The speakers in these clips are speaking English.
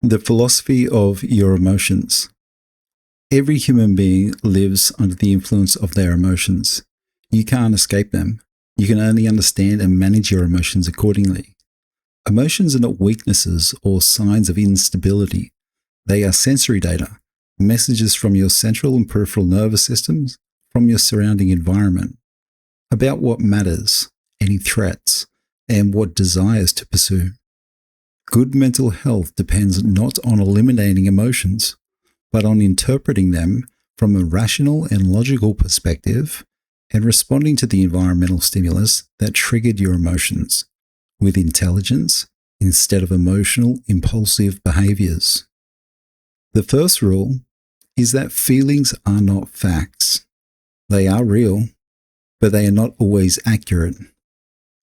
The philosophy of your emotions. Every human being lives under the influence of their emotions. You can't escape them. You can only understand and manage your emotions accordingly. Emotions are not weaknesses or signs of instability. They are sensory data, messages from your central and peripheral nervous systems, from your surrounding environment, about what matters, any threats, and what desires to pursue. Good mental health depends not on eliminating emotions, but on interpreting them from a rational and logical perspective and responding to the environmental stimulus that triggered your emotions with intelligence instead of emotional, impulsive behaviors. The first rule is that feelings are not facts. They are real, but they are not always accurate.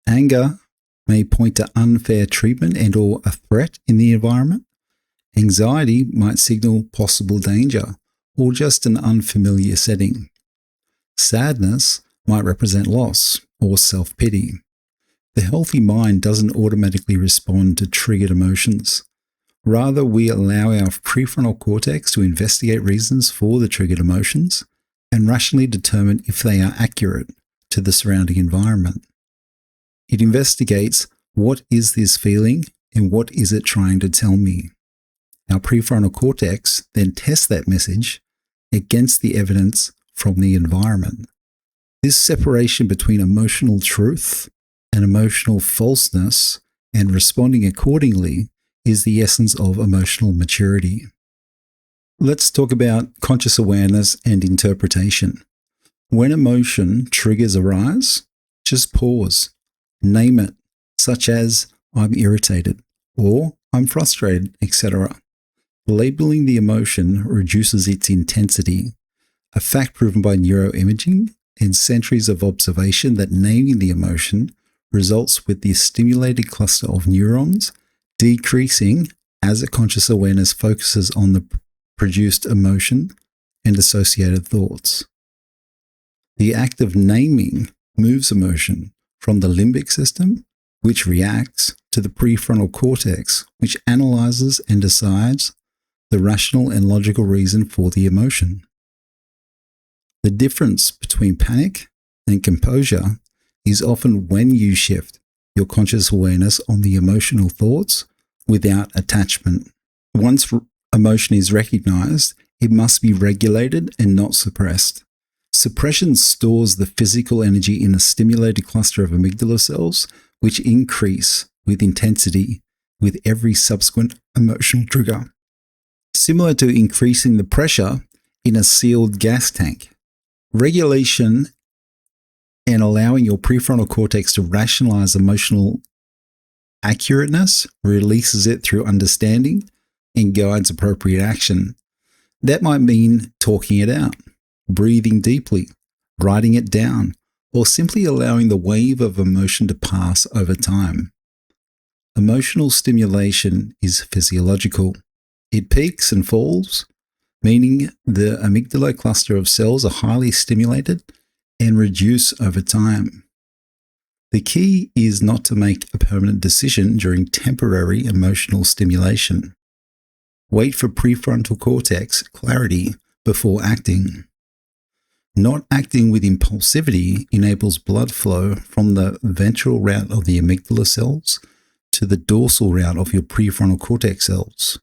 Anger may point to unfair treatment and/or a threat in the environment. Anxiety might signal possible danger or just an unfamiliar setting. Sadness might represent loss or self-pity. The healthy mind doesn't automatically respond to triggered emotions. Rather, we allow our prefrontal cortex to investigate reasons for the triggered emotions and rationally determine if they are accurate to the surrounding environment. It investigates, what is this feeling and what is it trying to tell me? Our prefrontal cortex then tests that message against the evidence from the environment. This separation between emotional truth and emotional falseness and responding accordingly is the essence of emotional maturity. Let's talk about conscious awareness and interpretation. When emotion triggers arise, just pause. Name it, such as I'm irritated or I'm frustrated, etc. Labeling the emotion reduces its intensity, a fact proven by neuroimaging and centuries of observation that naming the emotion results with the stimulated cluster of neurons decreasing as a conscious awareness focuses on the produced emotion and associated thoughts. The act of naming moves emotion from the limbic system, which reacts, to the prefrontal cortex, which analyzes and decides the rational and logical reason for the emotion. The difference between panic and composure is often when you shift your conscious awareness on the emotional thoughts without attachment. Once emotion is recognized, it must be regulated and not suppressed. Suppression stores the physical energy in a stimulated cluster of amygdala cells, which increase with intensity with every subsequent emotional trigger. Similar to increasing the pressure in a sealed gas tank. Regulation and allowing your prefrontal cortex to rationalize emotional accurateness releases it through understanding and guides appropriate action. That might mean talking it out, breathing deeply, writing it down, or simply allowing the wave of emotion to pass over time. Emotional stimulation is physiological. It peaks and falls, meaning the amygdala cluster of cells are highly stimulated and reduce over time. The key is not to make a permanent decision during temporary emotional stimulation. Wait for prefrontal cortex clarity before acting. Not acting with impulsivity enables blood flow from the ventral route of the amygdala cells to the dorsal route of your prefrontal cortex cells.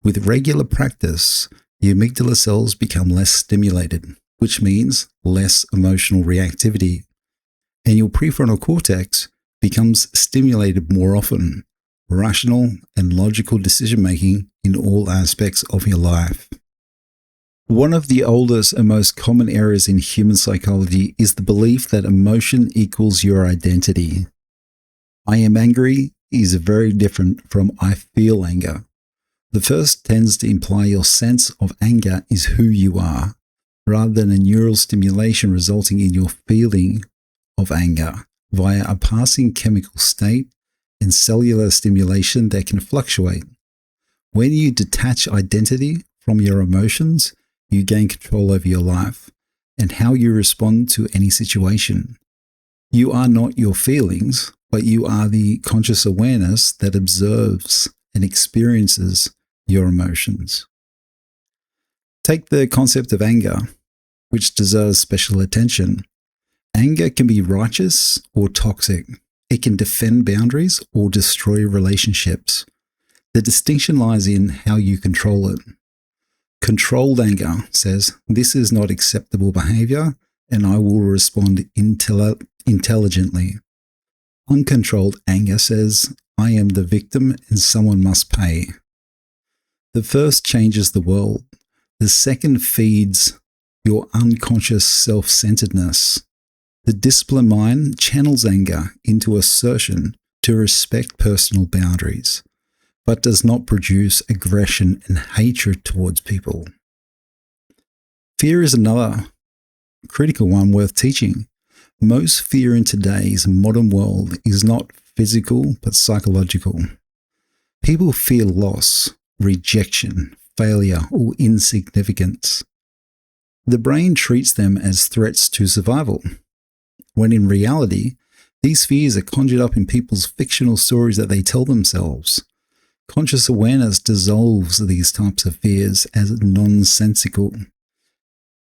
With regular practice, the amygdala cells become less stimulated, which means less emotional reactivity, and your prefrontal cortex becomes stimulated more often, rational and logical decision-making in all aspects of your life. One of the oldest and most common errors in human psychology is the belief that emotion equals your identity. I am angry is very different from I feel anger. The first tends to imply your sense of anger is who you are, rather than a neural stimulation resulting in your feeling of anger via a passing chemical state and cellular stimulation that can fluctuate. When you detach identity from your emotions, you gain control over your life and how you respond to any situation. You are not your feelings, but you are the conscious awareness that observes and experiences your emotions. Take the concept of anger, which deserves special attention. Anger can be righteous or toxic. It can defend boundaries or destroy relationships. The distinction lies in how you control it. Controlled anger says, "This is not acceptable behavior, and I will respond intelligently." Uncontrolled anger says, "I am the victim and someone must pay." The first changes the world. The second feeds your unconscious self-centeredness. The disciplined mind channels anger into assertion to respect personal boundaries, but does not produce aggression and hatred towards people. Fear is another critical one worth teaching. Most fear in today's modern world is not physical but psychological. People fear loss, rejection, failure, or insignificance. The brain treats them as threats to survival, when in reality, these fears are conjured up in people's fictional stories that they tell themselves. Conscious awareness dissolves these types of fears as nonsensical,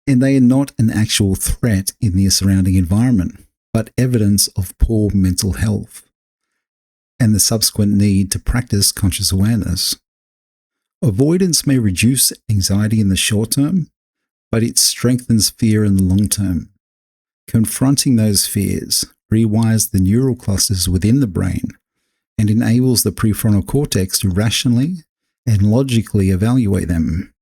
and they are not an actual threat in the surrounding environment, but evidence of poor mental health and the subsequent need to practice conscious awareness. Avoidance may reduce anxiety in the short term, but it strengthens fear in the long term. Confronting those fears rewires the neural clusters within the brain and enables the prefrontal cortex to rationally and logically evaluate them.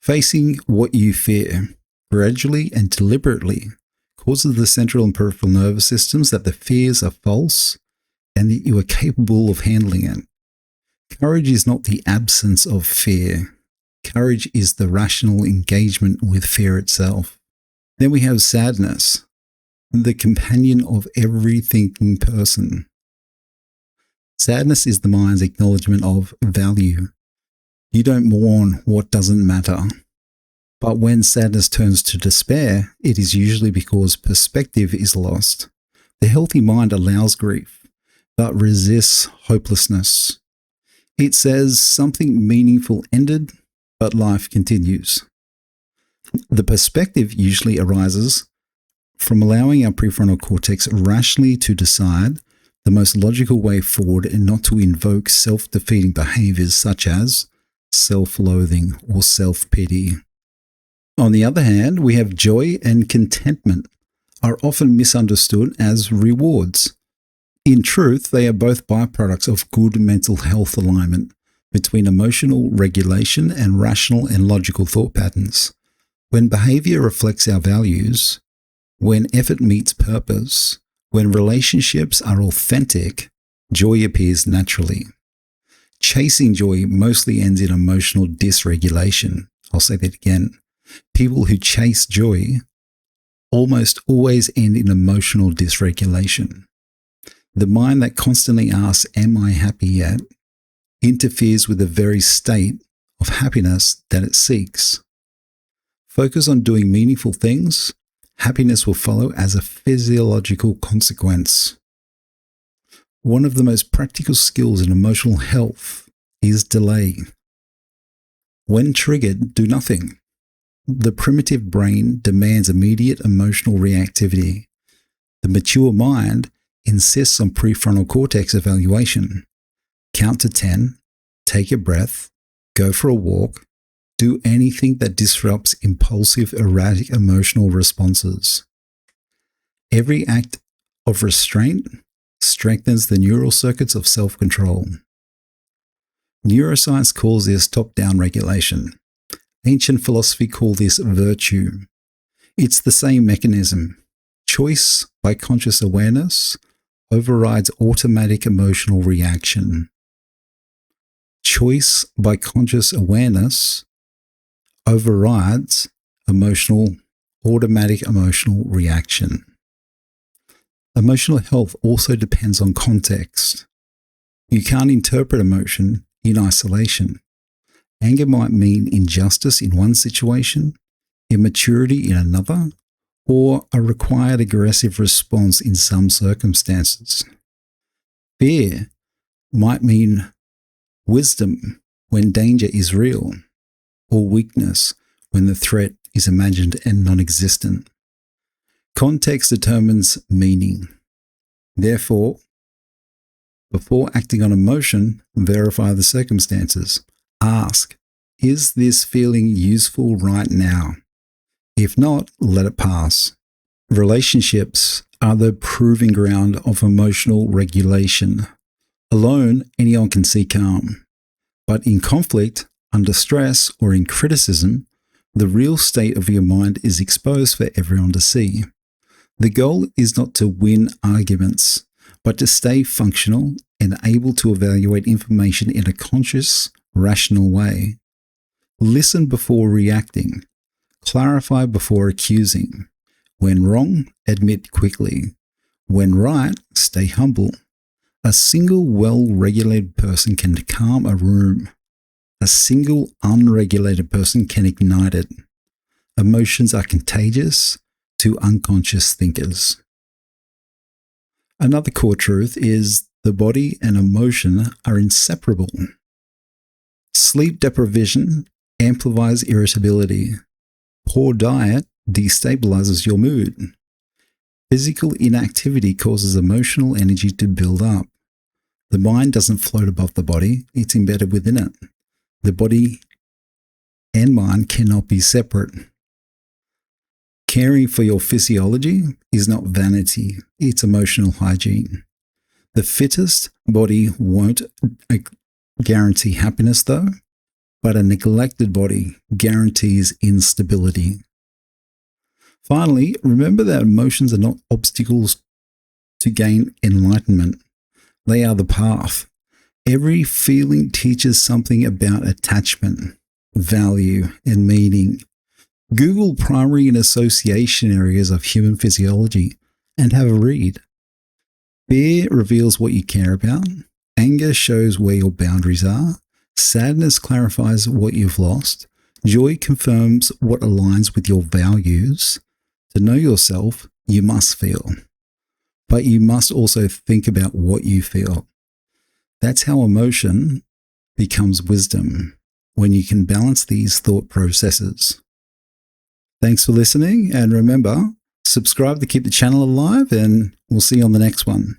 Facing what you fear gradually and deliberately causes the central and peripheral nervous systems that the fears are false and that you are capable of handling it. Courage is not the absence of fear. Courage is the rational engagement with fear itself. Then we have sadness, the companion of every thinking person. Sadness is the mind's acknowledgement of value. You don't mourn what doesn't matter. But when sadness turns to despair, it is usually because perspective is lost. The healthy mind allows grief, but resists hopelessness. It says something meaningful ended, but life continues. The perspective usually arises from allowing our prefrontal cortex rationally to decide the most logical way forward and not to invoke self-defeating behaviors such as self-loathing or self-pity. On the other hand, we have joy and contentment are often misunderstood as rewards. In truth, they are both byproducts of good mental health alignment between emotional regulation and rational and logical thought patterns. When behavior reflects our values, when effort meets purpose, when relationships are authentic, joy appears naturally. Chasing joy mostly ends in emotional dysregulation. I'll say that again. People who chase joy almost always end in emotional dysregulation. The mind that constantly asks, "Am I happy yet?" interferes with the very state of happiness that it seeks. Focus on doing meaningful things. Happiness will follow as a physiological consequence. One of the most practical skills in emotional health is delay. When triggered, do nothing. The primitive brain demands immediate emotional reactivity. The mature mind insists on prefrontal cortex evaluation. Count to 10, take a breath, go for a walk, do anything that disrupts impulsive, erratic emotional responses. Every act of restraint strengthens the neural circuits of self-control. Neuroscience calls this top-down regulation. Ancient philosophy called this virtue. It's the same mechanism. Choice by conscious awareness overrides automatic emotional reaction. Choice by conscious awareness overrides automatic emotional reaction. Emotional health also depends on context. You can't interpret emotion in isolation. Anger might mean injustice in one situation, immaturity in another, or a required aggressive response in some circumstances. Fear might mean wisdom when danger is real, or weakness when the threat is imagined and non-existent. Context determines meaning. Therefore, before acting on emotion, verify the circumstances. Ask, is this feeling useful right now? If not, let it pass. Relationships are the proving ground of emotional regulation. Alone, anyone can see calm. But in conflict, under stress, or in criticism, the real state of your mind is exposed for everyone to see. The goal is not to win arguments, but to stay functional and able to evaluate information in a conscious, rational way. Listen before reacting. Clarify before accusing. When wrong, admit quickly. When right, stay humble. A single well-regulated person can calm a room. A single unregulated person can ignite it. Emotions are contagious to unconscious thinkers. Another core truth is the body and emotion are inseparable. Sleep deprivation amplifies irritability. Poor diet destabilizes your mood. Physical inactivity causes emotional energy to build up. The mind doesn't float above the body, it's embedded within it. The body and mind cannot be separate. Caring for your physiology is not vanity, it's emotional hygiene. The fittest body won't guarantee happiness though, but a neglected body guarantees instability. Finally, remember that emotions are not obstacles to gain enlightenment. They are the path. Every feeling teaches something about attachment, value, and meaning. Google primary and association areas of human physiology and have a read. Fear reveals what you care about. Anger shows where your boundaries are. Sadness clarifies what you've lost. Joy confirms what aligns with your values. To know yourself, you must feel. But you must also think about what you feel. That's how emotion becomes wisdom, when you can balance these thought processes. Thanks for listening, and remember, subscribe to keep the channel alive, and we'll see you on the next one.